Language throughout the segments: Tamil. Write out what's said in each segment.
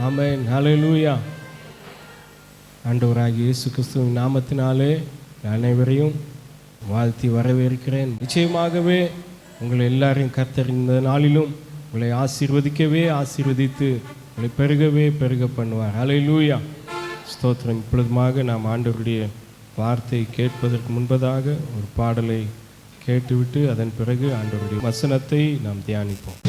ஆமென். ஹல்லேலூயா. ஆண்டவராகிய இயேசு கிறிஸ்துவின் நாமத்தினாலே அனைவரையும் வாழ்த்தி வரவேற்கிறேன். நிச்சயமாகவே உங்களை எல்லாரையும் கர்த்தர் இந்த நாளிலும் உங்களை ஆசீர்வதித்து உங்களை பெருக பண்ணுவார். ஹல்லேலூயா. ஸ்தோத்திரம். இப்பொழுதுமாக நாம் ஆண்டவருடைய வார்த்தை கேட்பதற்கு முன்பதாக ஒரு பாடலை கேட்டுவிட்டு அதன் பிறகு ஆண்டவருடைய வசனத்தை நாம் தியானிப்போம்.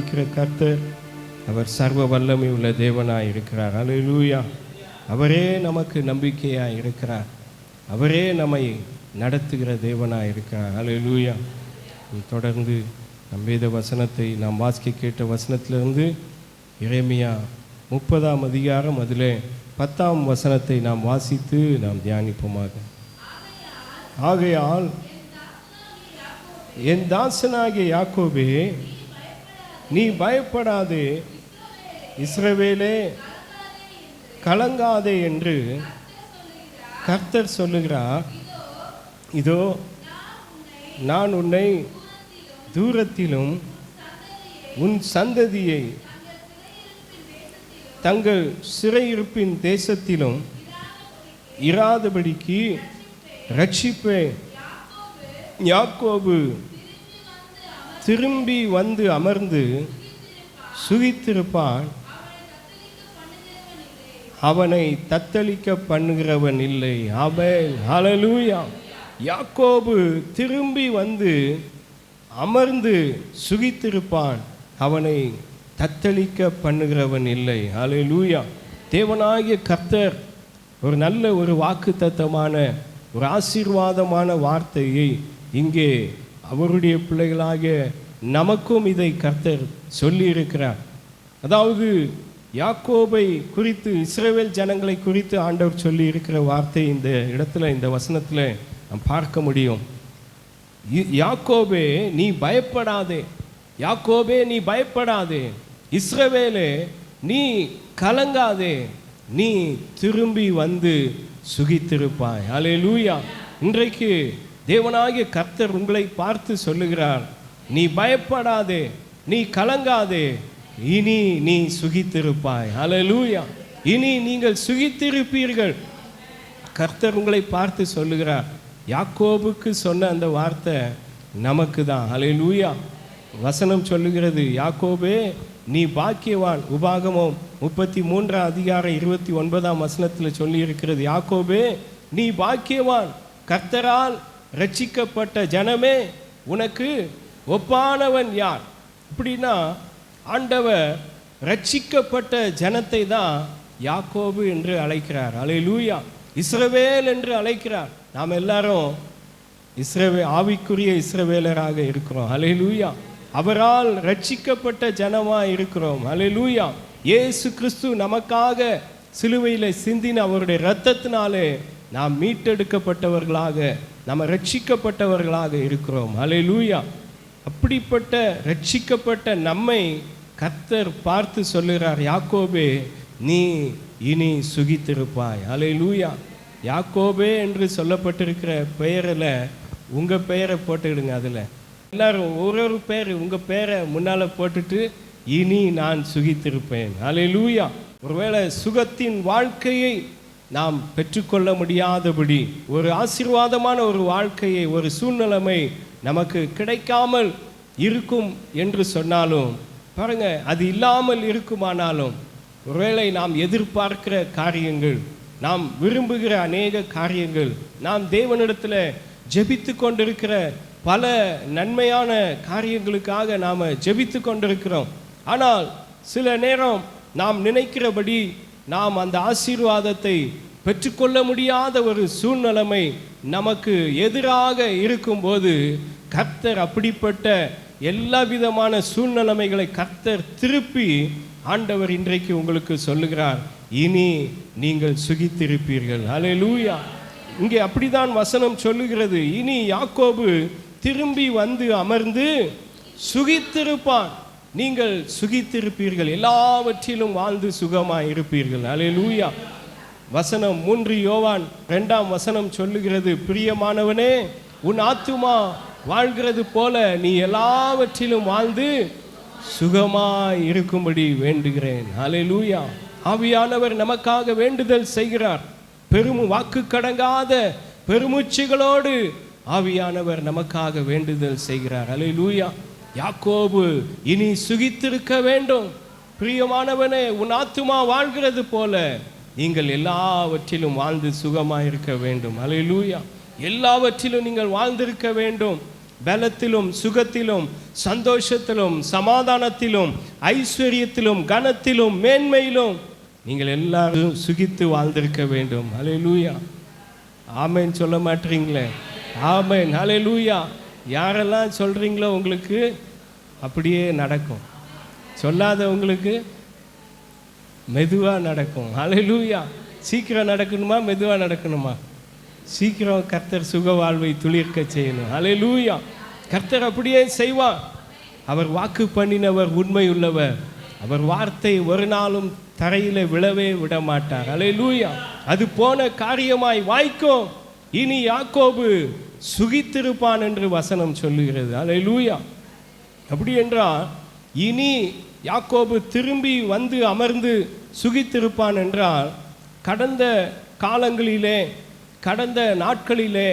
ஆராதிக்கிற கர்த்தர் அவர் சர்வ வல்லமை உள்ள தேவனாய் இருக்கிறார். அல்லேலூயா. அவரே நமக்கு நம்பிக்கையாக இருக்கிறார். அவரே நம்மை நடத்துகிற தேவனாய் இருக்கிறார். அல்லேலூயா. தொடர்ந்து நம் வேத வசனத்தை நாம் வாசிக்க கேட்ட வசனத்திலிருந்து எரேமியா 30ஆம் அதிகாரம் அதில் 10ஆம் வசனத்தை நாம் வாசித்து நாம் தியானிப்போமாக. ஆகையால் என் தாசனாகிய யாக்கோபே, நீ பயப்படாதே, இஸ்ரவேலே கலங்காதே என்று கர்த்தர் சொல்லுகிறார். இதோ நான் உன்னை தூரத்திலும் உன் சந்ததியை தங்கள் சிறையிருப்பின் தேசத்திலும் இராதபடிக்கு ரட்சிப்பேன். யாக்கோபு திரும்பி வந்து அமர்ந்து சுகித்திருப்பான், அவனை தத்தளிக்க பண்ணுகிறவன் இல்லை. ஆமென். ஹல்லேலூயா. யாக்கோபு திரும்பி வந்து அமர்ந்து சுகித்திருப்பான், அவனை தத்தளிக்க பண்ணுகிறவன் இல்லை. ஹல்லேலூயா. தேவனாகிய கர்த்தர் ஒரு நல்ல ஒரு வாக்குத்தத்தமான ஒரு ஆசீர்வாதமான வார்த்தையை இங்கே அவருடைய பிள்ளைகளாகிய நமக்கும் இதை கர்த்தர் சொல்லி இருக்கிறார். அதாவது யாக்கோபை குறித்து, இஸ்ரவேல் ஜனங்களை குறித்து ஆண்டவர் சொல்லி இருக்கிற வார்த்தை இந்த இடத்துல, இந்த வசனத்தில் நாம் பார்க்க முடியும். யாக்கோபே நீ பயப்படாதே, யாக்கோபே நீ பயப்படாதே, இஸ்ரவேலே நீ கலங்காதே, நீ திரும்பி வந்து சுகித்திருப்பாய். அல்லேலூயா. இன்றைக்கு தேவனாகிய கர்த்தர் உங்களை பார்த்து சொல்லுகிறார், நீ பயப்படாதே, நீ கலங்காதே, இனி நீ சுகித்திருப்பாய். அல்லேலூயா. இனி நீங்கள் சுகித்திருப்பீர்கள். கர்த்தர் உங்களை பார்த்து சொல்லுகிறார். யாக்கோபுக்கு சொன்ன அந்த வார்த்தை நமக்கு தான். அல்லேலூயா. வசனம் சொல்லுகிறது, யாக்கோபே நீ பாக்கியவான். உபாகமம் 33 அதிகாரம் 29ஆம் வசனத்தில் சொல்லி இருக்கிறது, யாக்கோபே நீ பாக்கியவான், கர்த்தரால் ரட்சிக்கப்பட்ட ஜனமே உனக்கு ஒப்பானவன் யார்? அப்படின்னா ஆண்டவர் ரட்சிக்கப்பட்ட ஜனத்தை தான் யாக்கோபு என்று அழைக்கிறார். அல்லேலூயா. இஸ்ரவேல் என்று அழைக்கிறார். நாம் எல்லாரும் ஆவிக்குரிய இஸ்ரவேலராக இருக்கிறோம். அல்லேலூயா. அவரால் ரட்சிக்கப்பட்ட ஜனமாக இருக்கிறோம். அல்லேலூயா. இயேசு கிறிஸ்து நமக்காக சிலுவையில் சிந்தின அவருடைய இரத்தத்தினாலே நாம் மீட்டெடுக்கப்பட்டவர்களாக, நம்ம ரட்சிக்கப்பட்டவர்களாக இருக்கிறோம். அல்லேலூயா. அப்படிப்பட்ட ரட்சிக்கப்பட்ட நம்மை கர்த்தர் பார்த்து சொல்லுகிறார், யாக்கோபே நீ இனி சுகித்திருப்பாய். அல்லேலூயா. யாக்கோபே என்று சொல்லப்பட்டிருக்கிற பெயரில் உங்கள் பெயரை போட்டுக்கிடுங்க. அதில் எல்லாரும் ஒரு பேர் உங்கள் பேரை முன்னால் போட்டுட்டு, இனி நான் சுகித்திருப்பேன். அல்லேலூயா. ஒருவேளை சுகத்தின் வாழ்க்கையை நாம் பெற்றுக்கொள்ள முடியாதபடி, ஒரு ஆசீர்வாதமான ஒரு வாழ்க்கையை, ஒரு சூழ்நிலைமை நமக்கு கிடைக்காமல் இருக்கும் என்று சொன்னாலும் பாருங்க, அது இல்லாமல் இருக்குமானாலும், ஒருவேளை நாம் எதிர்பார்க்கிற காரியங்கள், நாம் விரும்புகிற அநேக காரியங்கள், நாம் தேவனிடத்தில் ஜெபித்து கொண்டிருக்கிற பல நன்மையான காரியங்களுக்காக நாம் ஜெபித்து கொண்டிருக்கிறோம். ஆனால் சில நேரம் நாம் நினைக்கிறபடி நாம் அந்த ஆசீர்வாதத்தை பெற்றுக்கொள்ள முடியாத ஒரு சூழ்நிலைமை நமக்கு எதிராக இருக்கும்போது, கர்த்தர் அப்படிப்பட்ட எல்லா விதமான சூழ்நிலைமைகளை கர்த்தர் திருப்பி ஆண்டவர் இன்றைக்கு உங்களுக்கு சொல்லுகிறார், இனி நீங்கள் சுகித்திருப்பீர்கள். அல்லேலூயா. இங்கே அப்படிதான் வசனம் சொல்லுகிறது. இனி யாக்கோபு திரும்பி வந்து அமர்ந்து சுகித்திருப்பான். நீங்கள் சுகித்திருப்பீர்கள், எல்லாவற்றிலும் வாழ்ந்து சுகமாய் இருப்பீர்கள். அல்லேலூயா. வசனம் 3 யோவான் 2ஆம் வசனம் சொல்லுகிறது, பிரியமானவனே உன் ஆத்துமா வாழ்கிறது போல நீ எல்லாவற்றிலும் வாழ்ந்து சுகமாய் இருக்கும்படி வேண்டுகிறேன். அல்லேலூயா. ஆவியானவர் நமக்காக வேண்டுதல் செய்கிறார். வாக்கு கடங்காத பெருமூச்சுகளோடு ஆவியானவர் நமக்காக வேண்டுதல் செய்கிறார். அல்லேலூயா. யாக்கோபு இனி சுகித்திருக்க வேண்டும். பிரியமானவனே உன் ஆத்துமா வாழ்கிறது போல நீங்கள் எல்லாவற்றிலும் வாழ்ந்து சுகமாயிருக்க வேண்டும். அல்லேலூயா. எல்லாவற்றிலும் நீங்கள் வாழ்ந்திருக்க வேண்டும். பலத்திலும் சுகத்திலும் சந்தோஷத்திலும் சமாதானத்திலும் ஐஸ்வர்யத்திலும் கனத்திலும் மேன்மையிலும் நீங்கள் எல்லாரும் சுகித்து வாழ்ந்திருக்க வேண்டும். ஹல்லேலூயா. ஆமென் சொல்ல மாட்டீங்களே? ஆமென். ஹல்லேலூயா. யாரெல்லாம் சொல்றீங்களோ உங்களுக்கு அப்படியே நடக்கும். சொல்லாதவங்களுக்கு மெதுவாக நடக்கும். ஹல்லேலூயா. சீக்கிரம் நடக்கணுமா மெதுவாக நடக்கணுமா? சீக்கிரம் கர்த்தர் சுக வாழ்வை துளிர்க்க செய்யணும். ஹல்லேலூயா. கர்த்தர் அப்படியே செய்வார். அவர் வாக்கு பண்ணினவர் உண்மை உள்ளவர். அவர் வார்த்தை ஒரு நாளும் தரையில விழவே விட மாட்டார். ஹல்லேலூயா. அது போன காரியமாய் வாய்க்கும். இனி யாக்கோபு சுகித்திருப்பான் என்று வசனம் சொல்லுகிறது. ஹல்லேலூயா. அப்படி என்றால் இனி யாக்கோபு திரும்பி வந்து அமர்ந்து சுகித்திருப்பான் என்றால், கடந்த காலங்களிலே கடந்த நாட்களிலே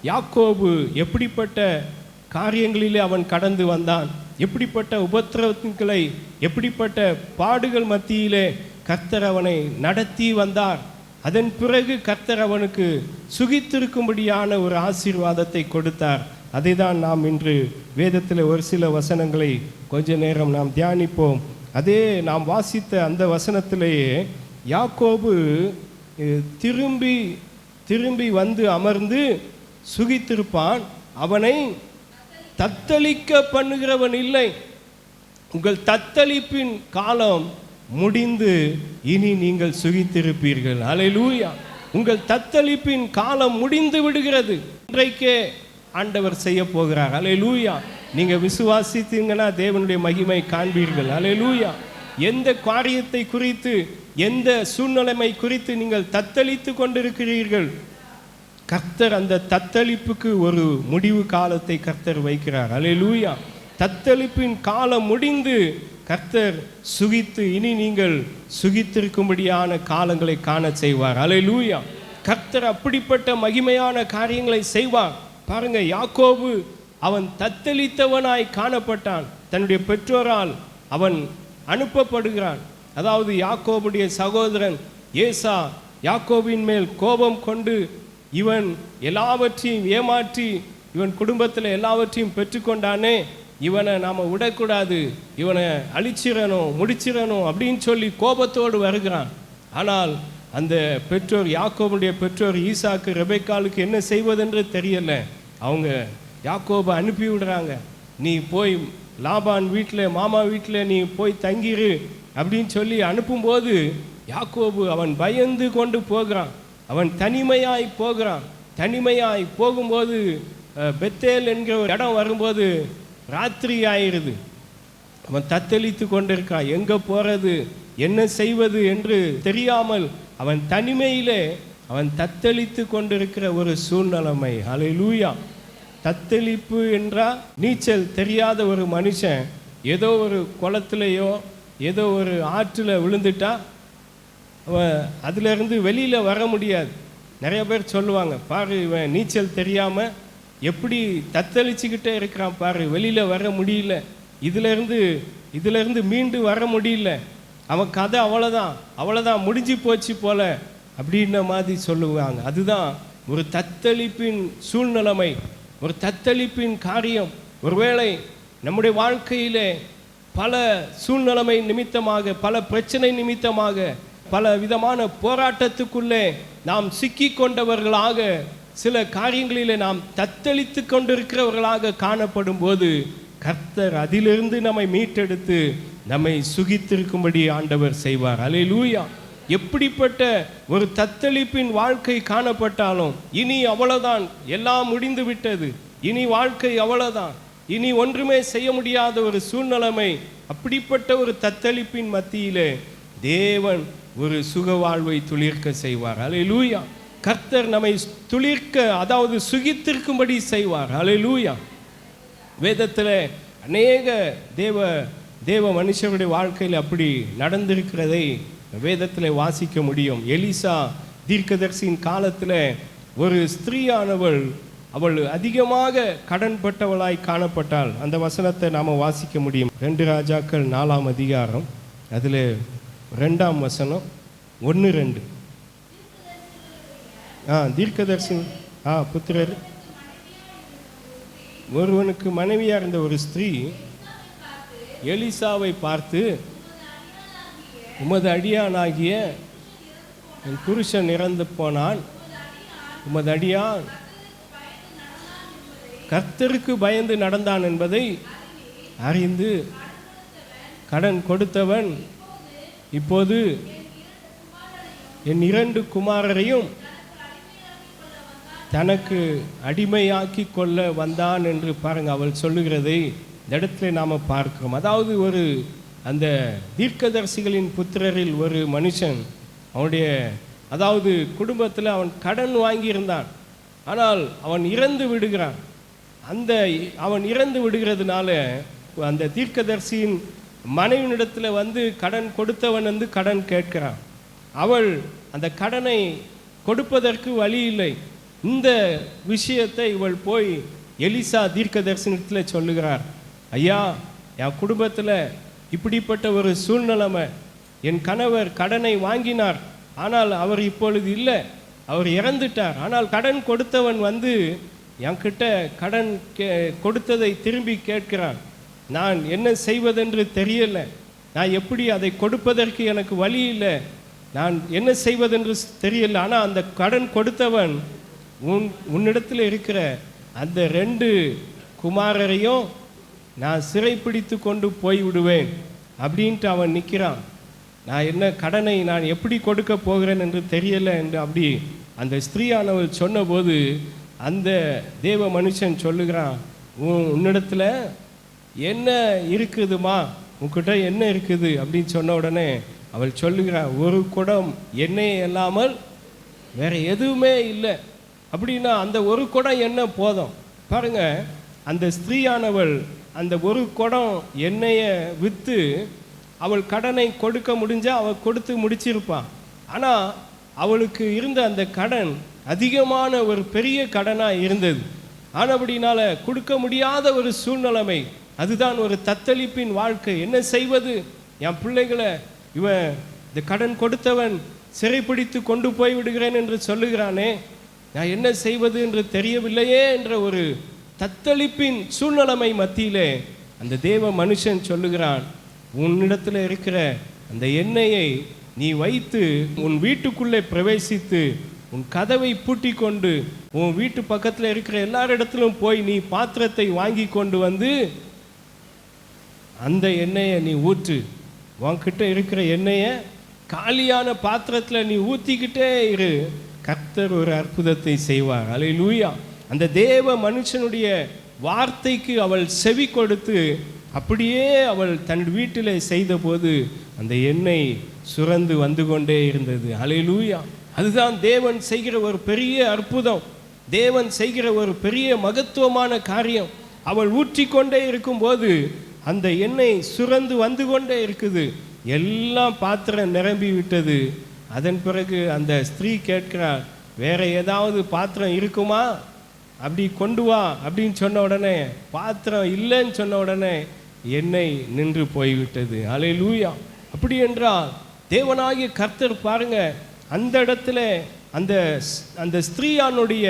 யாக்கோபு எப்படிப்பட்ட காரியங்களிலே அவன் கடந்து வந்தான், எப்படிப்பட்ட உபத்திரவங்களை, எப்படிப்பட்ட பாடுகள் மத்தியிலே கர்த்தர் அவனை நடத்தி வந்தார். அதன் பிறகு கர்த்தர் அவனுக்கு சுகித்திருக்கும்படியான ஒரு ஆசீர்வாதத்தை கொடுத்தார். அதை தான் நாம் இன்று வேதத்தில் ஒரு சில வசனங்களை கொஞ்ச நேரம் நாம் தியானிப்போம். அதே நாம் வாசித்த அந்த வசனத்திலேயே யாக்கோபு திரும்பி திரும்பி வந்து அமர்ந்து சுகித்திருப்பான், அவனை தத்தளிக்க பண்ணுகிறவன் இல்லை. உங்கள் தத்தளிப்பின் காலம் முடிந்து இனி நீங்கள் சுகித்திருப்பீர்கள். ஹல்லேலூயா. உங்கள் தத்தளிப்பின் காலம் முடிந்து விடுகிறது. இன்றைக்கே ஆண்டவர் செய்ய போகிறார். ஹல்லேலூயா. நீங்க விசுவாசித்தீங்கன்னா தேவனுடைய மகிமை காண்பீர்கள். ஹல்லேலூயா. எந்த காரியத்தை குறித்து, எந்த சூழ்நிலைமை குறித்து நீங்கள் தத்தளித்து கொண்டிருக்கிறீர்கள், கர்த்தர் அந்த தத்தளிப்புக்கு ஒரு முடிவு காலத்தை கர்த்தர் வைக்கிறார். ஹல்லேலூயா. தத்தளிப்பின் காலம் முடிந்து கர்த்தர் சுகித்து இனி நீங்கள் சுகித்திருக்கும்படியான காலங்களை காண செய்வார். ஹல்லேலூயா. கர்த்தர் அப்படிப்பட்ட மகிமையான காரியங்களை செய்வார். பாருங்க, யாக்கோபு அவன் தத்தளித்தவனாய் காணப்பட்டான். தன்னுடைய பெற்றோரால் அவன் அனுப்பப்படுகிறான். அதாவது யாக்கோபுடைய சகோதரன் ஏசா யாக்கோபின் மேல் கோபம் கொண்டு இவன் எல்லாவற்றையும் ஏமாற்றி இவன் குடும்பத்தில் எல்லாவற்றையும் பெற்றுக்கொண்டானே, இவனை நாம் விடக்கூடாது, இவனை அழிச்சிடணும், முடிச்சிடணும் அப்படின்னு சொல்லி கோபத்தோடு வருகிறான். ஆனால் அந்த பெற்றோர், யாக்கோபுடைய பெற்றோர் ஈசாக்கு ரெபெக்காளுக்கு என்ன செய்வதென்று தெரியல. அவங்க யாக்கோபை அனுப்பி விடுறாங்க. நீ போய் லாபான் வீட்டில், மாமா வீட்டில் நீ போய் தங்கிரு அப்படின்னு சொல்லி அனுப்பும்போது யாக்கோபு அவன் பயந்து கொண்டு போகிறான். அவன் தனிமையாய் போகிறான். தனிமையாய் போகும்போது பெத்தேல் என்கிற ஒரு இடம் வரும்போது ராத்திரி ஆயிடுது. அவன் தத்தளித்து கொண்டிருக்கான். எங்கே போகிறது, என்ன செய்வது என்று தெரியாமல் அவன் தனிமையிலே அவன் தத்தளித்து கொண்டிருக்கிற ஒரு சூழ்நிலைமை. ஹல்லேலூயா. தத்தளிப்பு என்றால் நீச்சல் தெரியாத ஒரு மனுஷன் ஏதோ ஒரு குளத்துலையோ ஏதோ ஒரு ஆற்றில் விழுந்துட்டா அவன் அதிலிருந்து வெளியில் வர முடியாது. நிறைய பேர் சொல்லுவாங்க, பாரு இவன் நீச்சல் தெரியாமல் எப்படி தத்தளிச்சுக்கிட்டே இருக்கிறான் பாரு, வெளியில் வர முடியல, இதிலிருந்து மீண்டு வர முடியல, அவன் கதை அவ்வளோதான் முடிஞ்சு போச்சு போல அப்படின்ன மாதிரி சொல்லுவாங்க. அதுதான் ஒரு தத்தளிப்பின் சூழ்நிலைமை, ஒரு தத்தளிப்பின் காரியம். ஒருவேளை நம்முடைய வாழ்க்கையிலே பல சூழ்நிலைமை நிமித்தமாக, பல பிரச்சனை நிமித்தமாக, பல விதமான போராட்டத்துக்குள்ளே நாம் சிக்கி கொண்டவர்களாக, சில காரியங்களிலே நாம் தத்தளித்து கொண்டிருக்கிறவர்களாக காணப்படும் போது கர்த்தர் அதிலிருந்து நம்மை மீட்டெடுத்து நம்மை சுகித்திருக்கும்படி ஆண்டவர் செய்வார். ஹல்லேலூயா. எப்படிப்பட்ட ஒரு தத்தளிப்பின் வாழ்க்கை காணப்பட்டாலும் இனி அவ்வளவுதான், எல்லாம் முடிந்து விட்டது, இனி வாழ்க்கை அவ்வளவுதான், இனி ஒன்றுமே செய்ய முடியாத ஒரு சூழ்நிலைமை. அப்படிப்பட்ட ஒரு தத்தளிப்பின் மத்தியிலே தேவன் ஒரு சுக வாழ்வை துளிர்க்க செய்வார். ஹல்லேலூயா. கர்த்தர் நம்மை துளிர்க்க, அதாவது சுகித்திருக்கும்படி செய்வார். ஹல்லேலூயா. வேதத்தில் அநேக தேவ மனுஷருடைய வாழ்க்கையில் அப்படி நடந்திருக்கிறதை வேதத்தில் வாசிக்க முடியும். எலிசா தீர்க்கதரிசியின் காலத்தில் ஒரு ஸ்திரீயானவள், அவள் அதிகமாக கடன்பட்டவளாய் காணப்பட்டாள். அந்த வசனத்தை நாம் வாசிக்க முடியும். 2 ராஜாக்கள் 4ஆம் அதிகாரம், அதில் 2ஆம் வசனம் 1-2. தீர்க்கதரிசி புத்திரர் ஒருவனுக்கு மனைவியாக இருந்த ஒரு ஸ்திரீ எலிசாவை பார்த்து, உமது அடியானாகிய என் புருஷன் இறந்து போனான், உமது அடியான் கர்த்தருக்கு பயந்து நடந்தான் என்பதை அறிந்து கடன் கொடுத்தவன் இப்போது என் 2 குமாரரையும் தனக்கு அடிமையாக்கி கொள்ள வந்தான் என்று பாருங்க, அவள் சொல்லுகிறதை இந்த இடத்துல நாம் பார்க்கிறோம். அதாவது அந்த தீர்க்கதரிசிகளின் புத்திரரில் ஒரு மனுஷன் அவனுடைய அதாவது குடும்பத்தில் அவன் கடன் வாங்கியிருந்தான். ஆனால் அவன் இறந்து விடுகிறான். அவன் இறந்து விடுகிறதுனால அந்த தீர்க்கதரிசியின் மனைவியிடத்தில் கடன் கொடுத்தவன் கடன் கேட்கிறான். அவள் அந்த கடனை கொடுப்பதற்கு வழி இல்லை. இந்த விஷயத்தை இவள் போய் எலிசா தீர்க்கதரிசனத்தில் சொல்லுகிறார். ஐயா, என் குடும்பத்தில் இப்படிப்பட்ட ஒரு சூழ்நிலைமை, என் கணவர் கடனை வாங்கினார், ஆனால் அவர் இப்பொழுது இல்லை, அவர் இறந்துட்டார். ஆனால் கடன் கொடுத்தவன் என்கிட்ட கடன் கொடுத்ததை திரும்பி கேட்கிறான். நான் என்ன செய்வதென்று தெரியல, நான் எப்படி அதை கொடுப்பதற்கு எனக்கு வழி இல்லை, நான் என்ன செய்வதென்று தெரியல. ஆனால் அந்த கடன் கொடுத்தவன் உன்னிடத்தில் இருக்கிற அந்த 2 குமாரரையும் நான் சிறைப்பிடித்து கொண்டு போய் விடுவேன் அப்படின்ட்டு அவன் நிற்கிறான். நான் என்ன கடனை நான் எப்படி கொடுக்க போகிறேன் என்று தெரியலை என்று அப்படி அந்த ஸ்திரீயானவள் சொன்னபோது அந்த தேவ மனுஷன் சொல்லுகிறான், உன்னிடத்தில் என்ன இருக்குதுமா, உன்கிட்ட என்ன இருக்குது அப்படின்னு சொன்ன உடனே அவள் சொல்லுகிறான், 1 குடம் எண்ணெய் இல்லாமல் வேற எதுவுமே இல்லை அப்படின்னா அந்த 1 குடம் எண்ணெய் போதும். பாருங்க, அந்த ஸ்திரீயானவள் அந்த 1 குடம் எண்ணெயை விற்று அவள் கடனை கொடுக்க முடிஞ்சால் அவள் கொடுத்து முடிச்சிருப்பான். ஆனால் அவளுக்கு இருந்த அந்த கடன் அதிகமான ஒரு பெரிய கடனாக இருந்தது. ஆனபடினால கொடுக்க முடியாத ஒரு சூழ்நிலைமை. அதுதான் ஒரு தத்தளிப்பின் வாழ்க்கை. என்ன செய்வது, என் பிள்ளைகளை இவன் இந்த கடன் கொடுத்தவன் சிறைப்பிடித்து கொண்டு போய் விடுகிறேன் என்று சொல்லுகிறானே, நான் என்ன செய்வது என்று தெரியவில்லையே என்ற ஒரு தத்தளிப்பின் சூழ்நிலைமை மத்தியிலே அந்த தேவ மனுஷன் சொல்லுகிறான், உன்னிடத்தில் இருக்கிற அந்த எண்ணெயை நீ வைத்து உன் வீட்டுக்குள்ளே பிரவேசித்து உன் கதவை பூட்டி கொண்டு உன் வீட்டு பக்கத்தில் இருக்கிற எல்லாரிடத்திலும் போய் நீ பாத்திரத்தை வாங்கி கொண்டு அந்த எண்ணெயை நீ ஊற்று. உன்கிட்ட இருக்கிற எண்ணெயை காலியான பாத்திரத்தில் நீ ஊற்றிக்கிட்டே இரு, கர்த்தர் ஒரு அற்புதத்தை செய்வார். அல்லேலூயா. அந்த தேவ மனுஷனுடைய வார்த்தைக்கு அவள் செவி கொடுத்து அப்படியே அவள் தன் வீட்டில் செய்தபோது அந்த எண்ணெய் சுரந்து வந்து கொண்டே இருந்தது. அல்லேலூயா. அதுதான் தேவன் செய்கிற ஒரு பெரிய அற்புதம், தேவன் செய்கிற ஒரு பெரிய மகத்துவமான காரியம். அவள் ஊற்றிக்கொண்டே இருக்கும்போது அந்த எண்ணெய் சுரந்து வந்து கொண்டே இருக்குது. எல்லாம் பாத்திரம் நிரம்பி விட்டது. அதன் பிறகு அந்த ஸ்திரீ கேட்கிறார், வேற ஏதாவது பாத்திரம் இருக்குமா, அப்படி கொண்டு வா அப்படின்னு சொன்ன உடனே பாத்திரம் இல்லைன்னு சொன்ன உடனே எண்ணெய் நின்று போய்விட்டது. அல்லேலூயா. அப்படி என்றால் தேவனாகிய கர்த்தர் பாருங்க, அந்த இடத்துல அந்த ஸ்திரீயானுடைய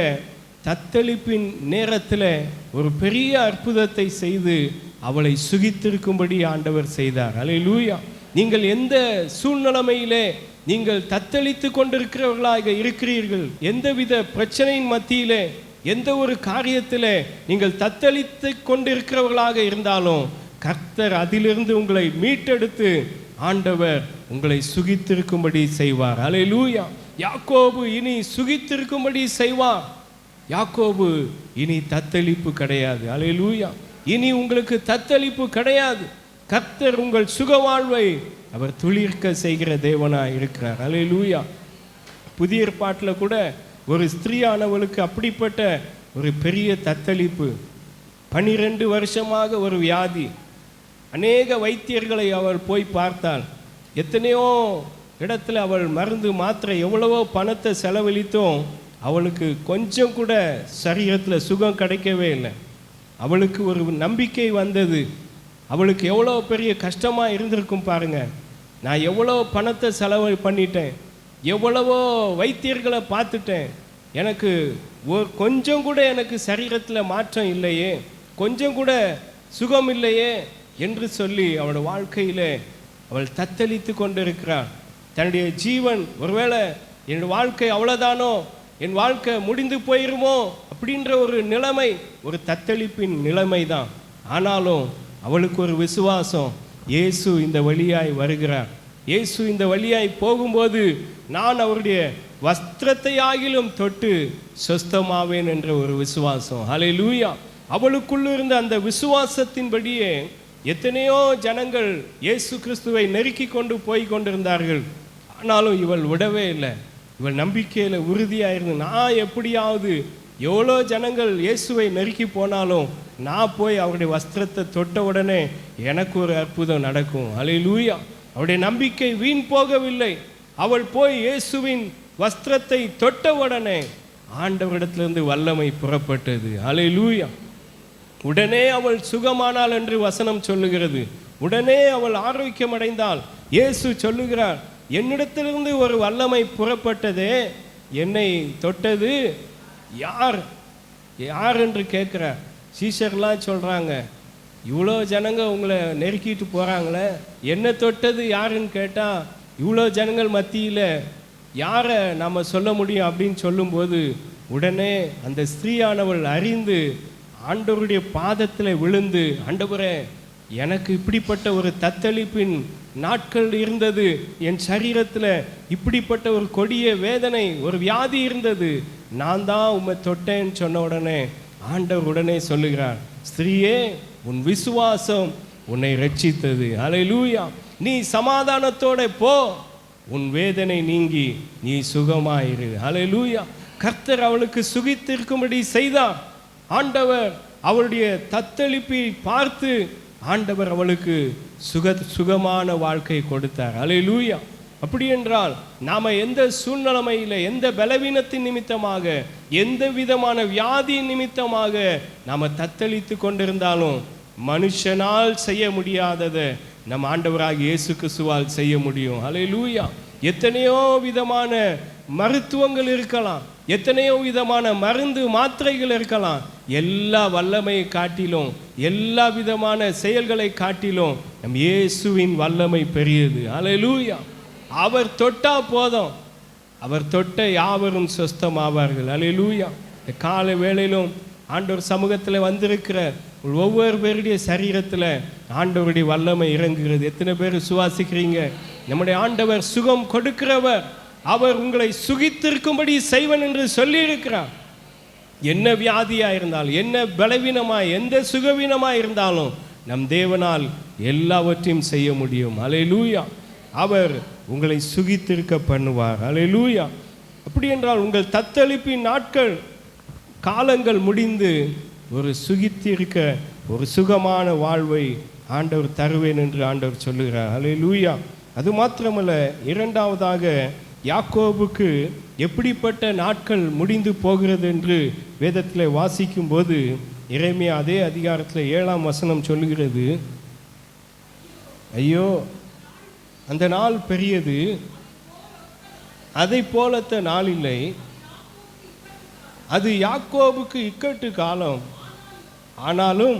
தத்தளிப்பின் நேரத்தில் ஒரு பெரிய அற்புதத்தை செய்து அவளை சுகித்திருக்கும்படி ஆண்டவர் செய்தார். அல்லேலூயா. நீங்கள் எந்த சூழ்நிலைமையிலே நீங்கள் தத்தளித்து கொண்டிருக்கிறவர்களாக இருக்கிறீர்கள், எந்தவித பிரச்சனையின் மத்தியிலே எந்த ஒரு காரியத்திலே நீங்கள் தத்தளித்து கொண்டிருக்கிறவர்களாக இருந்தாலும் கர்த்தர் அதிலிருந்து உங்களை மீட்டெடுத்து ஆண்டவர் உங்களை சுகித்திருக்கும்படி செய்வார். அல்லேலூயா. யாக்கோபு இனி சுகித்திருக்கும்படி செய்வார். யாக்கோபு இனி தத்தளிப்பு கிடையாது. அல்லேலூயா. இனி உங்களுக்கு தத்தளிப்பு கிடையாது. கர்த்தர் உங்கள் சுகவாழ்வை அவர் துளிர்க்க செய்கிற தேவனாக இருக்கிறார். அல்லேலூயா. புதிய ஏற்பாட்டில் கூட ஒரு ஸ்திரீயானவளுக்கு அப்படிப்பட்ட ஒரு பெரிய தத்தளிப்பு, 12 வருஷமாக ஒரு வியாதி, அநேக வைத்தியர்களை அவள் போய் பார்த்தாள். எத்தனையோ இடத்துல அவள் மருந்து மாத்திரை எவ்வளவோ பணத்தை செலவழித்தும் அவளுக்கு கொஞ்சம் கூட சரீரத்தில் சுகம் கிடைக்கவே இல்லை. அவளுக்கு ஒரு நம்பிக்கை வந்தது. அவளுக்கு எவ்வளோ பெரிய கஷ்டமாக இருந்திருக்கும் பாருங்க. நான் எவ்வளோ பணத்தை செலவு பண்ணிட்டேன், எவ்வளவோ வைத்தியர்களை பார்த்துட்டேன், எனக்கு கொஞ்சம் கூட எனக்கு சரீரத்தில் மாற்றம் இல்லையே. கொஞ்சம் கூட சுகம் இல்லையே என்று சொல்லி அவளுடைய வாழ்க்கையிலே அவள் தத்தளித்து கொண்டிருக்கிறாள். தன்னுடைய ஜீவன், ஒருவேளை என் வாழ்க்கை அவ்வளோதானோ, என் வாழ்க்கை முடிந்து போயிருமோ அப்படின்ற ஒரு நிலைமை, ஒரு தத்தளிப்பின் நிலைமை தான். ஆனாலும் அவளுக்கு ஒரு விசுவாசம், இயேசு இந்த வழியாய் வருகிறார், இயேசு இந்த வழியாய் போகும்போது நான் அவருடைய வஸ்திரத்தை ஆகிலும் தொட்டு சொஸ்தமாவேன் என்ற ஒரு விசுவாசம். ஹல்லேலூயா! அவளுக்குள்ள இருந்த அந்த விசுவாசத்தின்படியே எத்தனையோ ஜனங்கள் இயேசு கிறிஸ்துவை நெருக்கி கொண்டு போய் கொண்டிருந்தார்கள். ஆனாலும் இவள் விடவே இல்லை. இவள் நம்பிக்கையில் உறுதியாக இருந்து, நான் எப்படியாவது எவ்வளோ ஜனங்கள் இயேசுவை நெருக்கி போனாலும் நான் போய் அவருடைய வஸ்திரத்தை தொட்ட உடனே எனக்கு ஒரு அற்புதம் நடக்கும். ஹல்லேலூயா! அவருடைய நம்பிக்கை வீண் போகவில்லை. அவள் போய் இயேசுவின் வஸ்திரத்தை தொட்ட உடனே ஆண்டவரிடத்திலிருந்து வல்லமை புறப்பட்டது. ஹல்லேலூயா! உடனே அவள் சுகமானாள் என்று வசனம் சொல்லுகிறது. உடனே அவள் ஆரோக்கியம் அடைந்தாள். இயேசு சொல்லுகிறார், என்னிடத்திலிருந்து ஒரு வல்லமை புறப்பட்டதே, என்னை தொட்டது யார் யார் என்று கேட்குறார். சீஷர்லாம் சொல்கிறாங்க, இவ்வளோ ஜனங்க உங்களை நெருக்கிட்டு போகிறாங்களே, என்ன தொட்டது யாருன்னு கேட்டால் இவ்வளோ ஜனங்கள் மத்தியில் யாரை நாம் சொல்ல முடியும் அப்படின்னு சொல்லும்போது உடனே அந்த ஸ்திரீயானவள் அறிந்து ஆண்டவருடைய பாதத்தில் விழுந்து, ஆண்டவரே, எனக்கு இப்படிப்பட்ட ஒரு தத்தளிப்பின் நாட்கள் இருந்தது, என் சரீரத்தில் இப்படிப்பட்ட ஒரு கொடிய வேதனை, ஒரு வியாதி இருந்தது, நான் தான் உம்மை தொட்டேன்னு சொன்ன உடனே ஆண்டவர் உடனே சொல்லுகிறார், ஸ்திரீயே, உன் விசுவாசம் உன்னை ரட்சித்தது. ஹல்லேலூயா! நீ சமாதானத்தோட போ, உன் வேதனை நீங்கி நீ சுகமாயிரு. ஹல்லேலூயா! கர்த்தர் அவளுக்கு சுகித்திருக்கும்படி செய்தார். ஆண்டவர் அவளுடைய தத்தளிப்பை பார்த்து ஆண்டவர் அவளுக்கு சுகமான வாழ்க்கை கொடுத்தார். ஹல்லேலூயா! அப்படி என்றால் நாம் எந்த சூழ்நிலைமையில், எந்த பலவீனத்தின் நிமித்தமாக, எந்த விதமான வியாதியின் நிமித்தமாக நாம் தத்தளித்து கொண்டிருந்தாலும் மனுஷனால் செய்ய முடியாததை நம் ஆண்டவராகிய இயேசு கிறிஸ்துவால் செய்ய முடியும். ஹல்லேலூயா! எத்தனையோ விதமான மருத்துவங்கள் இருக்கலாம், எத்தனையோ விதமான மருந்து மாத்திரைகள் இருக்கலாம், எல்லா வல்லமையை காட்டிலும், எல்லா விதமான செயல்களை காட்டிலும் நம் இயேசுவின் வல்லமை பெரியது. ஹல்லேலூயா! அவர் தொட்டா போதும், அவர் தொட்ட யாவரும் சொஸ்தமாவார்கள். ஹல்லேலூயா! இந்த காலை வேளையிலும் ஆண்டவர் சமூகத்தில் வந்திருக்கிற ஒவ்வொரு பேருடைய சரீரத்தில் ஆண்டவருடைய வல்லமை இறங்குகிறது. எத்தனை பேர் சுவாசிக்கிறீங்க? நம்முடைய ஆண்டவர் சுகம் கொடுக்கிறவர், அவர் உங்களை சுகித்திருக்கும்படி செய்வன் என்று சொல்லியிருக்கிறார். என்ன வியாதியாக இருந்தாலும், என்ன பலவீனமாய், எந்த சுகவீனமாக இருந்தாலும் நம் தேவனால் எல்லாவற்றையும் செய்ய முடியும். ஹல்லேலூயா! அவர் உங்களை சுகித்திருக்க பண்ணுவார். ஹல்லேலூயா! அப்படி என்றால் உங்கள் தத்தளிப்பின் நாட்கள், காலங்கள் முடிந்து ஒரு சுகித்திருக்க, ஒரு சுகமான வாழ்வை ஆண்டவர் தருவேன் என்று ஆண்டவர் சொல்லுகிறார். ஹல்லேலூயா! அது மாத்திரமல்ல, இரண்டாவதாக யாக்கோபுக்கு எப்படிப்பட்ட நாட்கள் முடிந்து போகிறது என்று வேதத்தில் வாசிக்கும் போது எரேமியா அதே அதிகாரத்தில் 7ஆம் வசனம் சொல்லுகிறது, ஐயோ, அந்த நாள் பெரியது, அதை போலத்த நாள் இல்லை, அது யாக்கோபுக்கு இக்கட்டு காலம், ஆனாலும்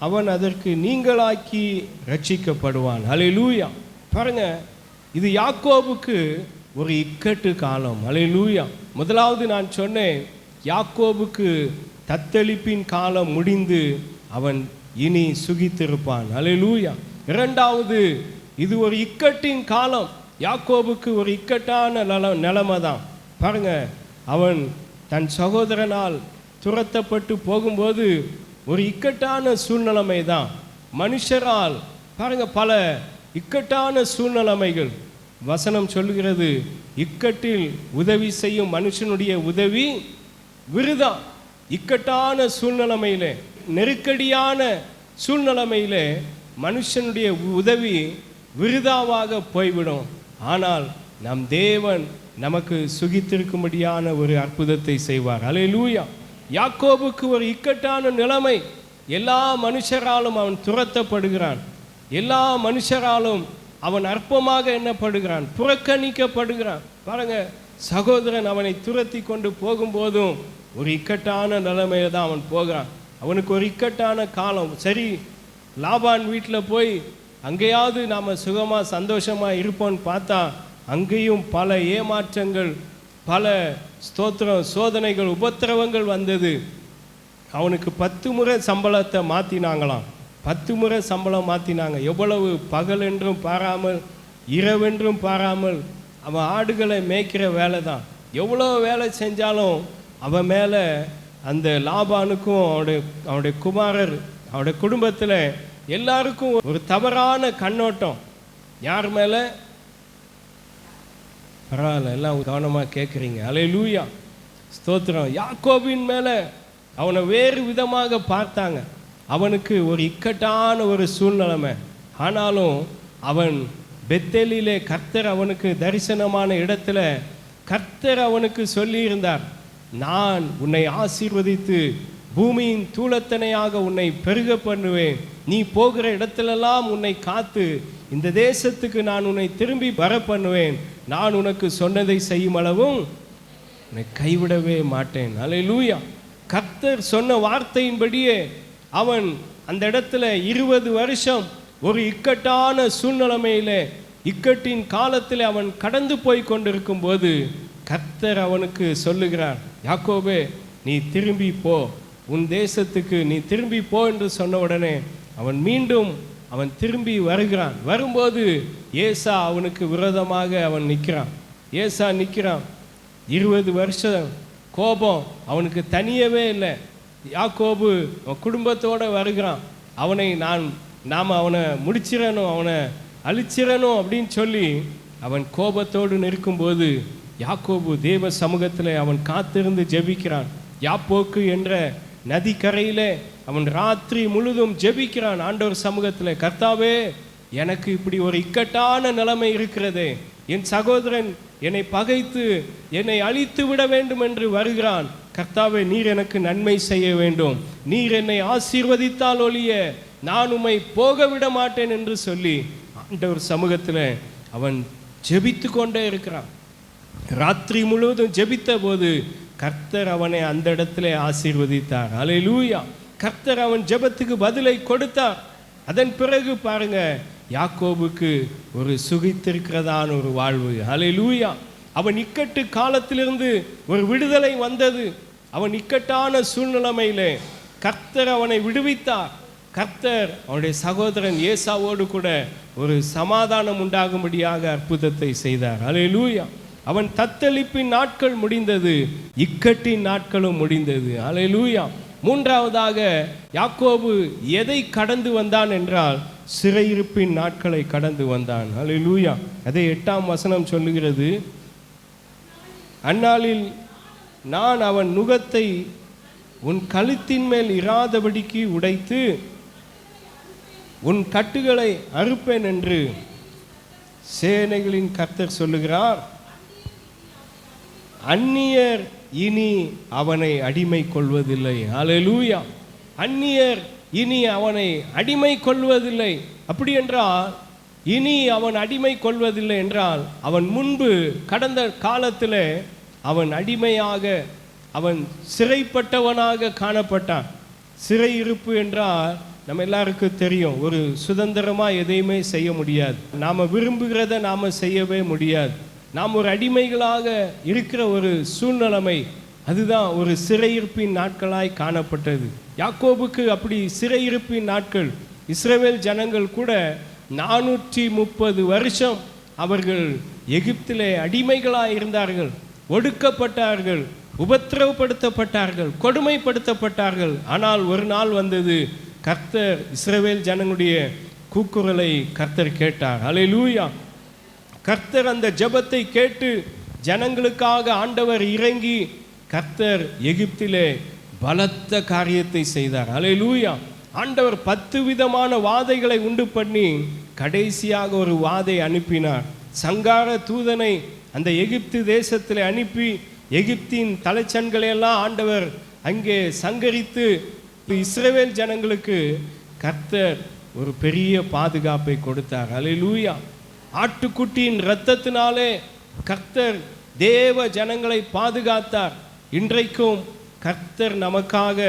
அவன் அதற்கு நீங்களாக்கி ரட்சிக்கப்படுவான். ஹல்லேலூயா! பாருங்க, இது யாக்கோபுக்கு ஒரு இக்கட்டு காலம். ஹல்லேலூயா! முதலாவது நான் சொன்னேன், யாக்கோபுக்கு தத்தளிப்பின் காலம் முடிந்து அவன் இனி சுகித்திருப்பான். ஹல்லேலூயா! இரண்டாவது, இது ஒரு இக்கட்டின் காலம். யாக்கோபுக்கு ஒரு இக்கட்டான நிலைமை தான். பாருங்க, அவன் தன் சகோதரனால் துரத்தப்பட்டு போகும்போது ஒரு இக்கட்டான சூழ்நிலைமை தான். மனுஷரால் பாருங்க பல இக்கட்டான சூழ்நிலைமைகள். வசனம் சொல்லுகிறது, இக்கட்டில் உதவி செய்யும் மனுஷனுடைய உதவி விருதா. இக்கட்டான சூழ்நிலைமையிலே, நெருக்கடியான சூழ்நிலைமையிலே மனுஷனுடைய உதவி விருதாவாக போய்விடும். ஆனால் நம் தேவன் நமக்கு சுகித்திருக்கும்படியான ஒரு அற்புதத்தை செய்வார். ஹல்லேலூயா! யாக்கோபுக்கு ஒரு இக்கட்டான நிலைமை. எல்லா மனுஷராலும் அவன் துரத்தப்படுகிறான், எல்லா மனுஷராலும் அவன் அற்பமாக எண்ணப்படுகிறான், புறக்கணிக்கப்படுகிறான். பாருங்க, சகோதரன் அவனை துரத்தி கொண்டு போகும்போதும் ஒரு இக்கட்டான நிலைமையில தான் அவன் போகிறான். அவனுக்கு ஒரு இக்கட்டான காலம். சரி, லாபான் வீட்டில் போய் அங்கேயாவது நாம் சுகமாக சந்தோஷமாக இருப்போம்னு பார்த்தா அங்கேயும் பல ஏமாற்றங்கள், பல சோதனைகள், உபத்திரவங்கள் வந்தது. அவனுக்கு 10 முறை சம்பளத்தை மாற்றினாங்களாம். 10 முறை சம்பளம் மாற்றினாங்க. எவ்வளவு பகல் என்றும் பாராமல், இரவென்றும் பாராமல் அவன் ஆடுகளை மேய்க்கிற வேலை தான். எவ்வளோ வேலை செஞ்சாலும் அவன் மேலே, அந்த லாபானுக்கும் அவனுடைய குமாரர், அவனுடைய குடும்பத்தில் எல்லாருக்கும் ஒரு தவறான கண்ணோட்டம். யார் மேலே? பரவாயில்ல, எல்லாம் கவனமாக கேட்குறீங்க. அல்லேலூயா, ஸ்தோத்திரம். யாக்கோபின் மேலே அவனை வேறு விதமாக பார்த்தாங்க. அவனுக்கு ஒரு இக்கட்டான ஒரு சூழ்நிலைமை. ஆனாலும் அவன் பெத்தேலிலே கர்த்தர் அவனுக்கு தரிசனமான இடத்துல கர்த்தர் அவனுக்கு சொல்லியிருந்தார், நான் உன்னை ஆசீர்வதித்து பூமியின் தூளத்தனையாக உன்னை பெருக பண்ணுவேன். நீ போகிற இடத்திலெல்லாம் உன்னை காத்து இந்த தேசத்துக்கு நான் உன்னை திரும்பி வர பண்ணுவேன். நான் உனக்கு சொன்னதை செய்யும் அளவும் உன்னை கைவிடவே மாட்டேன். அல்லேலூயா. கர்த்தர் சொன்ன வார்த்தையின்படியே அவன் அந்த இடத்துல 20 வருஷம் ஒரு இக்கட்டான சூழ்நிலைமையிலே, இக்கட்டின் காலத்தில் அவன் கடந்து போய் கொண்டிருக்கும் போது கர்த்தர் அவனுக்கு சொல்லுகிறார், யாக்கோபே, நீ திரும்பி போ, உன் தேசத்துக்கு நீ திரும்பி போ என்று சொன்ன உடனே அவன் திரும்பி வருகிறான். வரும்போது ஏசா அவனுக்கு விரோதமாக அவன் நிற்கிறான். ஏசா நிற்கிறான். 20 வருஷம் கோபம் அவனுக்கு தனியவே இல்லை. யாக்கோபு குடும்பத்தோடு வருகிறான். நாம் அவனை முடிச்சிடணும், அவனை அழிச்சிடணும் அப்படின்னு சொல்லி அவன் கோபத்தோடு நிற்கும்போது யாக்கோபு தேவ சமூகத்தில் அவன் காத்திருந்து ஜெபிக்கிறான். யாப்போக்கு என்ற நதிக்கரையிலே அவன் ராத்திரி முழுதும் ஜெபிக்கிறான். ஆண்டவர் சமூகத்தில், கர்த்தாவே, எனக்கு இப்படி ஒரு இக்கட்டான நிலைமை இருக்கிறதே, என் சகோதரன் என்னை பகைத்து என்னை அழித்து விட வேண்டும் என்று வருகிறான். கர்த்தாவே, நீர் எனக்கு நன்மை செய்ய வேண்டும், நீர் என்னை ஆசீர்வதித்தால் ஒழிய நான் உம்மை போக விட மாட்டேன் என்று சொல்லி ஆண்டவர் சமூகத்தில் அவன் ஜெபித்து கொண்டே இருக்கிறான். ராத்திரி முழுவதும் ஜெபித்த போது கர்த்தர் அவனை அந்த இடத்துல ஆசீர்வதித்தார். அல்லேலூயா. கர்த்தர் அவன் ஜெபத்துக்கு பதிலை கொடுத்தார். அதன் பிறகு பாருங்க, யாக்கோபுக்கு ஒரு சுகித்திருக்கிறதான ஒரு வாழ்வு. அல்லேலூயா. அவன் இக்கட்டு காலத்திலிருந்து ஒரு விடுதலை வந்தது. அவன் இக்கட்டான சூழ்நிலைமையிலே கர்த்தர் அவனை விடுவித்தார். கர்த்தர் அவனுடைய சகோதரன் ஏசாவோடு கூட ஒரு சமாதானம் உண்டாகும்படியாக அற்புதத்தை செய்தார். அல்லேலூயா. அவன் தத்தளிப்பின் நாட்கள் முடிந்தது, இக்கட்டின் நாட்களும் முடிந்தது. அல்லேலூயா. மூன்றாவதாக யாக்கோபு எதை கடந்து வந்தான் என்றால் சிறையிருப்பின் நாட்களை கடந்து வந்தான். அல்லேலூயா. அதே 8ஆம் வசனம் சொல்லுகிறது, அந்நாளில் நான் அவன் நுகத்தை உன் கழுத்தின் மேல் இராதபடிக்கு உடைத்து உன் கட்டுகளை அறுப்பேன் என்று சேனைகளின் கர்த்தர் சொல்லுகிறார். அந்நியர் இனி அவனை அடிமை கொள்வதில்லை. அல்லேலூயா. அந்நியர் இனி அவனை அடிமை கொள்வதில்லை. அப்படி என்றால் இனி அவன் அடிமை கொள்வதில்லை என்றால் அவன் முன்பு கடந்த காலத்தில் அவன் அடிமையாக, அவன் சிறைப்பட்டவனாக காணப்பட்டான். சிறையிருப்பு என்றால் நம்ம எல்லாருக்கும் தெரியும், ஒரு சுதந்திரமாக எதையுமே செய்ய முடியாது, நாம் விரும்புகிறத நாம் செய்யவே முடியாது, நாம் ஒரு அடிமைகளாக இருக்கிற ஒரு சூழ்நிலைமை, அதுதான் ஒரு சிறையிருப்பின் நாட்களாய் காணப்பட்டது. யாக்கோபுக்கு அப்படி சிறையிருப்பின் நாட்கள். இஸ்ரவேல் ஜனங்கள் கூட 430 வருஷம் அவர்கள் எகிப்திலே அடிமைகளாக இருந்தார்கள், ஒடுக்கப்பட்டார்கள், உபத்திரவப்படுத்தப்பட்டார்கள், கொடுமைப்படுத்தப்பட்டார்கள். ஆனால் ஒரு நாள் வந்தது, கர்த்தர் இஸ்ரவேல் ஜனங்களுடைய கூக்குரலை கர்த்தர் கேட்டார். அல்லேலூயா. கர்த்தர் அந்த ஜெபத்தை கேட்டு ஜனங்களுக்காக ஆண்டவர் இறங்கி கர்த்தர் எகிப்திலே பலத்த காரியத்தை செய்தார். அல்லேலூயா. ஆண்டவர் 10 விதமான வாதைகளை உண்டு பண்ணி கடைசியாக ஒரு வாதை அனுப்பினார். சங்கார தூதனை அந்த எகிப்து தேசத்தில் அனுப்பி எகிப்தின் தலைச்சன்களை எல்லாம் ஆண்டவர் அங்கே சங்கரித்து இஸ்ரவேல் ஜனங்களுக்கு கர்த்தர் ஒரு பெரிய பாதுகாப்பை கொடுத்தார். அல்லேலூயா. ஆட்டுக்குட்டியின் இரத்தத்தினாலே கர்த்தர் தேவ ஜனங்களை பாதுகாத்தார். இன்றைக்கும் கர்த்தர் நமக்காக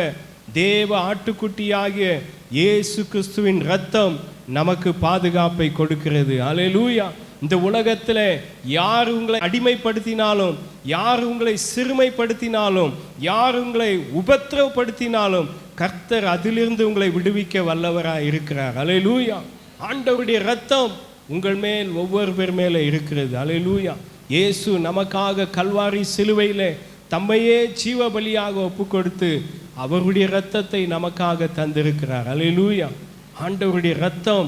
தேவ ஆட்டுக்குட்டியாகிய இயேசு கிறிஸ்துவின் இரத்தம் நமக்கு பாதுகாப்பை கொடுக்கிறது. அல்லேலூயா. இந்த உலகத்தில் யார் உங்களை அடிமைப்படுத்தினாலும், யார் உங்களை சிறுமைப்படுத்தினாலும், யார் உங்களை உபத்திரவப்படுத்தினாலும் கர்த்தர் அதிலிருந்து உங்களை விடுவிக்க வல்லவராக இருக்கிறார். அல்லேலூயா. ஆண்டவருடைய இரத்தம் உங்கள் மேல் ஒவ்வொரு பேர் மேலே இருக்கிறது. அல்லேலூயா. இயேசு நமக்காக கல்வாரி சிலுவையில் தம்மையே ஜீவ பலியாக ஒப்பு கொடுத்து அவருடைய இரத்தத்தை நமக்காக தந்திருக்கிறார். அல்லேலூயா. ஆண்டவருடைய இரத்தம்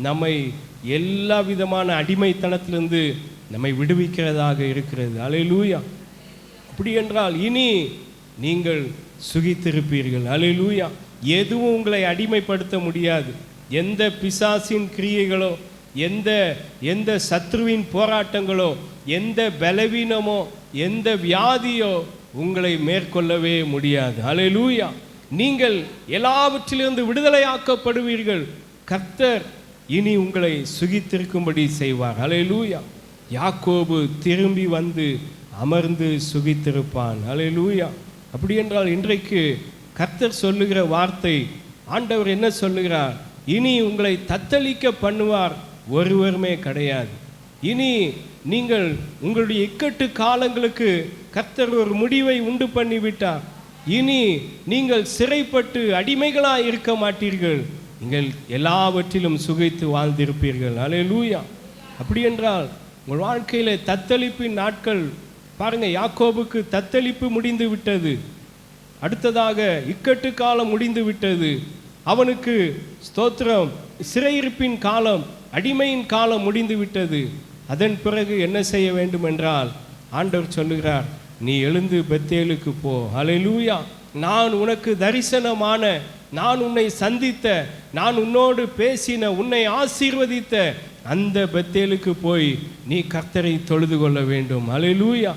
நம்மை எல்லா விதமான அடிமைத்தனத்திலிருந்து நம்மை விடுவிக்கிறதாக இருக்கிறது. அல்லேலூயா. அப்படி என்றால் இனி நீங்கள் சுகித்திருப்பீர்கள். அல்லேலூயா. எதுவும் உங்களை அடிமைப்படுத்த முடியாது. எந்த பிசாசின் கிரியைகளோ, எந்த சத்ருவின் போராட்டங்களோ, எந்த பலவீனமோ, எந்த வியாதியோ உங்களை மேற்கொள்ளவே முடியாது. அல்லேலூயா. நீங்கள் எல்லாவற்றிலிருந்து விடுதலையாக்கப்படுவீர்கள். கர்த்தர் இனி உங்களை சுகித்திருக்கும்படி செய்வார். அல்லேலூயா. யாக்கோபு திரும்பி வந்து அமர்ந்து சுகித்திருப்பான். அல்லேலூயா. அப்படி என்றால் இன்றைக்கு கர்த்தர் சொல்லுகிற வார்த்தை, ஆண்டவர் என்ன சொல்லுகிறார்? இனி உங்களை தத்தளிக்க பண்ணுவார் ஒருவருமே கிடையாது. இனி நீங்கள் உங்களுடைய இக்கட்டு காலங்களுக்கு கர்த்தர் ஒரு முடிவை உண்டு பண்ணிவிட்டார். இனி நீங்கள் சிறைப்பட்டு அடிமைகளாக இருக்க மாட்டீர்கள். நீங்கள் எல்லாவற்றிலும் சுகித்து வாழ்ந்திருப்பீர்கள். அல்லேலூயா. அப்படி என்றால் உங்கள் வாழ்க்கையில் தத்தளிப்பின் நாட்கள் பாருங்க, யாக்கோபுக்கு தத்தளிப்பு முடிந்து விட்டது. அடுத்ததாக இக்கட்டு காலம் முடிந்து விட்டது. அவனுக்கு ஸ்தோத்திரம், சிறையிருப்பின் காலம், அடிமையின் காலம் முடிந்து விட்டது. அதன் பிறகு என்ன செய்ய வேண்டும் என்றால் ஆண்டவர் சொல்லுகிறார், நீ எழுந்து பெத்தேலுக்கு போ. அல்லேலூயா. நான் உனக்கு தரிசனமான, நான் உன்னை சந்தித்த, நான் உன்னோடு பேசின, உன்னை ஆசீர்வதித்த அந்த பெத்தேலுக்கு போய் நீ கர்த்தரை தொழுது கொள்ள வேண்டும். அல்லேலூயா.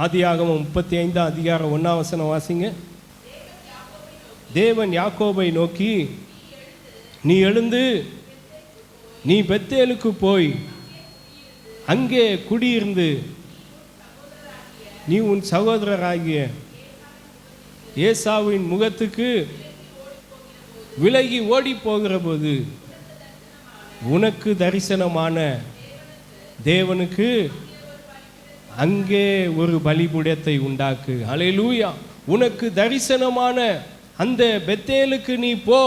ஆதியாகமம் 35 அதிகாரம் 1 வாசிங்க. தேவன் யாக்கோபை நோக்கி, நீ எழுந்து நீ பெத்தேலுக்கு போய் அங்கே குடியிருந்து நீ உன் சகோதரராகிய ஏசாவின் முகத்துக்கு விலகி ஓடி போகிற போது உனக்கு தரிசனமான தேவனுக்கு அங்கே ஒரு பலிபீடத்தை உண்டாக்கு. அல்லேலூயா. உனக்கு தரிசனமான அந்த பெத்தேலுக்கு நீ போ.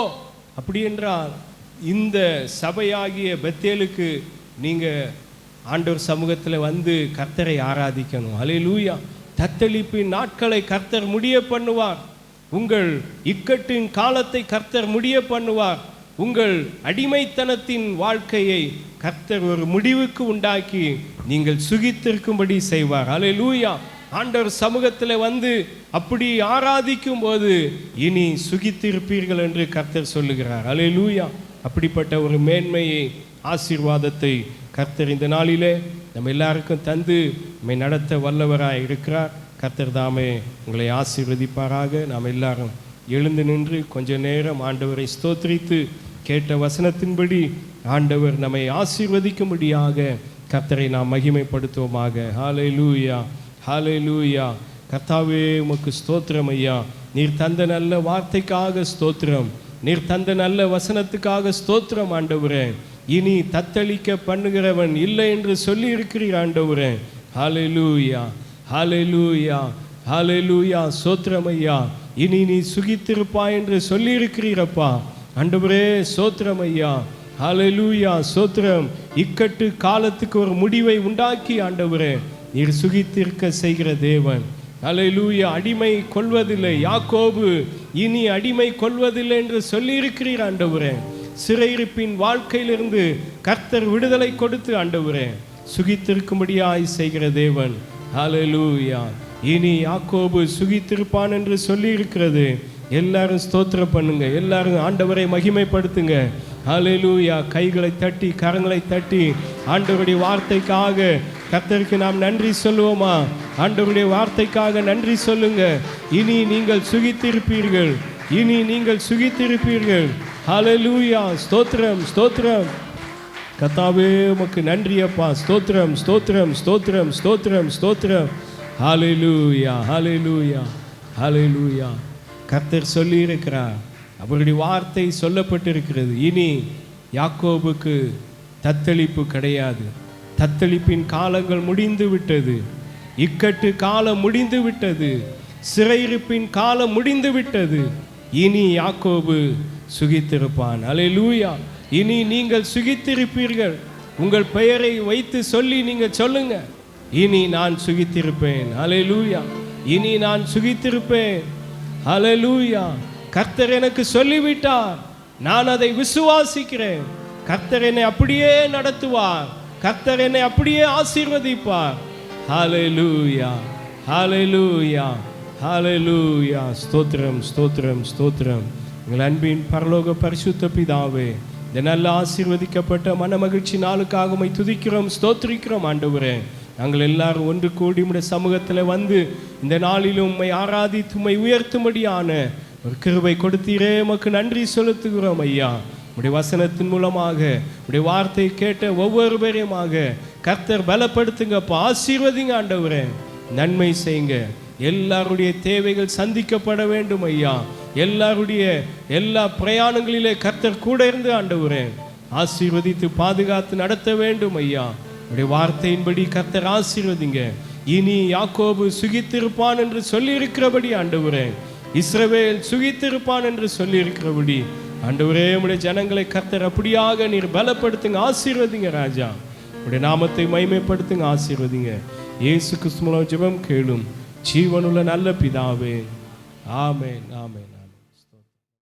அப்படி என்றால் இந்த சபையாகிய பெத்தேலுக்கு நீங்கள் ஆண்டவர் சமூகத்தில் வந்து கர்த்தரை ஆராதிக்கணும். அல்லேலூயா. தத்தளிப்பின் நாட்களை கர்த்தர் முடிய பண்ணுவார். உங்கள் இக்கட்டின் காலத்தை கர்த்தர் முடிய பண்ணுவார். உங்கள் அடிமைத்தனத்தின் வாழ்க்கையை கர்த்தர் ஒரு முடிவுக்கு உண்டாக்கி நீங்கள் சுகித்திருக்கும்படி செய்வார். அல்லேலூயா. ஆண்டவர் சமூகத்தில் வந்து அப்படி ஆராதிக்கும் போது இனி சுகித்திருப்பீர்கள் என்று கர்த்தர் சொல்லுகிறார். அல்லேலூயா. அப்படிப்பட்ட ஒரு மேன்மையை, ஆசீர்வாதத்தை கர்த்தர் இந்த நாளிலே நம்ம எல்லாருக்கும் தந்து நம்மை நடத்த வல்லவராய் இருக்கிறார். கர்த்தர் தாமே உங்களை ஆசீர்வதிப்பாராக. நாம் எல்லாரும் எழுந்து நின்று கொஞ்ச நேரம் ஆண்டவரை ஸ்தோத்திரித்து கேட்ட வசனத்தின்படி ஆண்டவர் நம்மை ஆசீர்வதிக்கும்படியாக கர்த்தரை நாம் மகிமைப்படுத்துவோமாக. ஹல்லேலூயா, ஹல்லேலூயா. கர்த்தாவே உமக்கு ஸ்தோத்திரம் ஐயா. நீர் தந்த நல்ல வார்த்தைக்காக ஸ்தோத்திரம். நீர் தந்த நல்ல வசனத்துக்காக ஸ்தோத்திரம் ஆண்டவரே. இனி தத்தளிக்க பண்ணுகிறவன் இல்லை என்று சொல்லி இருக்கிறீர் ஆண்டவரே. ஹல்லேலூயா, ஹல்லேலூயா, ஹல்லேலூயா. ஸ்தோத்திரம் ஐயா. இனி நீ சுகித்திருப்பாய் என்று சொல்லி இருக்கிறீரப்பா ஆண்டவரே. ஸ்தோத்திரம் ஐயா. ஹல்லேலூயா. ஸ்தோத்திரம். இக்கட்டு காலத்துக்கு ஒரு முடிவை உண்டாக்கி ஆண்டவரே நீர் சுகித்திருக்க செய்கிற தேவன். ஹல்லேலூயா. அடிமை கொள்வதில்லை யாக்கோபு, இனி அடிமை கொள்வதில்லை என்று சொல்லி இருக்கிறீர் ஆண்டவரே. சிறையிருப்பின் வாழ்க்கையிலிருந்து கர்த்தர் விடுதலை கொடுத்து ஆண்டவரே சுகித்திருக்கும்படியாய் செய்கிற தேவன். ஹல்லேலூயா. இனி யாக்கோபு சுகித்திருப்பான் என்று சொல்லி இருக்கிறது. எல்லாரும் ஸ்தோத்திரம் பண்ணுங்க, எல்லாரும் ஆண்டவரை மகிமைப்படுத்துங்க. ஹல்லேலூயா. கைகளை தட்டி கரங்களை தட்டி ஆண்டவருடைய வார்த்தைக்காக கர்த்தருக்கு நாம் நன்றி சொல்லுவோமா? ஆண்டவருடைய வார்த்தைக்காக நன்றி சொல்லுங்க. இனி நீங்கள் சுகித்திருப்பீர்கள், இனி நீங்கள் சுகித்திருப்பீர்கள். ஹல்லேலூயா. ஸ்தோத்திரம், ஸ்தோத்திரம். கர்த்தாவே உமக்கு நன்றி அப்பா. ஸ்தோத்திரம், ஸ்தோத்திரம், ஸ்தோத்திரம், ஸ்தோத்திரம், ஸ்தோத்திரம். ஹல்லேலூயா, ஹல்லேலூயா, ஹல்லேலூயா. கர்த்தர் சொல்லி இருக்கிறார். அவருடைய வார்த்தை சொல்லப்பட்டிருக்கிறது. இனி யாக்கோபுக்கு தத்தளிப்பு கிடையாது. தத்தளிப்பின் காலங்கள் முடிந்து விட்டது. இக்கட்டு காலம் முடிந்து விட்டது. சிறையிருப்பின் காலம் முடிந்து விட்டது. இனி யாக்கோபு சுகித்திருப்பான். அல்லேலூயா. இனி நீங்கள் சுகித்திருப்பீர்கள். உங்கள் பெயரை வைத்து சொல்லி நீங்கள் சொல்லுங்க, இனி நான் சுகித்திருப்பேன். அல்லேலூயா. இனி நான் சுகித்திருப்பேன். அல்லேலூயா. கர்த்தர் எனக்கு சொல்லிவிட்டார், நான் அதை விசுவாசிக்கிறேன். கர்த்தர் என்னை அப்படியே நடத்துவார். கர்த்தர் என்னை அப்படியே ஆசீர்வதிப்பார். ஹல்லேலூயா, ஹல்லேலூயா, ஹல்லேலூயா. ஸ்தோத்திரம், ஸ்தோத்திரம், ஸ்தோத்திரம். எங்கள் அன்பின் பரலோக பரிசுத்த பிதாவே, இந்த நல்ல ஆசீர்வதிக்கப்பட்ட மனமகிழ்ச்சி நாளுக்காக உம்மை துதிக்கிறோம், ஸ்தோத்திரிக்கிறோம். ஆண்டவரே, நாங்கள் எல்லாரும் ஒன்று கூடி உம்முடைய சமூகத்தில் வந்து இந்த நாளிலும் உம்மை ஆராதித்து உம்மை உயர்த்தும்படியான ஒரு கிருபை கொடுத்தீரே, உமக்கு நன்றி செலுத்துகிறோம் ஐயா. உடைய வசனத்தின் மூலமாக உடைய வார்த்தை கேட்ட ஒவ்வொரு பேரையுமாக கர்த்தர் பலப்படுத்துங்கப்பா, ஆசீர்வதிங்க ஆண்டவரே, நன்மை செய்யுங்க. எல்லாருடைய தேவைகள் சந்திக்கப்பட வேண்டும் ஐயா. எல்லாருடைய எல்லா பிரயாணங்களிலே கர்த்தர் கூட இருந்து ஆண்டவரே ஆசீர்வதித்து பாதுகாத்து நடத்த வேண்டும் ஐயா. உடைய வார்த்தையின்படி கர்த்தர் ஆசீர்வதிங்க. இனி யாக்கோபு சுகித்திருப்பான் என்று சொல்லி இருக்கிறபடி ஆண்டவரே, இஸ்ரவேல் சுகித்திருப்பான் என்று சொல்லி இருக்கிறபடி ஆண்டவரே, உடைய ஜனங்களை கர்த்தர் அப்படியாக நீர் பலப்படுத்துங்க, ஆசீர்வதிங்க ராஜா. உடைய நாமத்தை மகிமைப்படுத்துங்க, ஆசீர்வதிங்க. இயேசு கிறிஸ்து மூலம் ஜெபம் கேளும் ஜீவனுள்ள நல்ல பிதாவே. ஆமென், ஆமென்.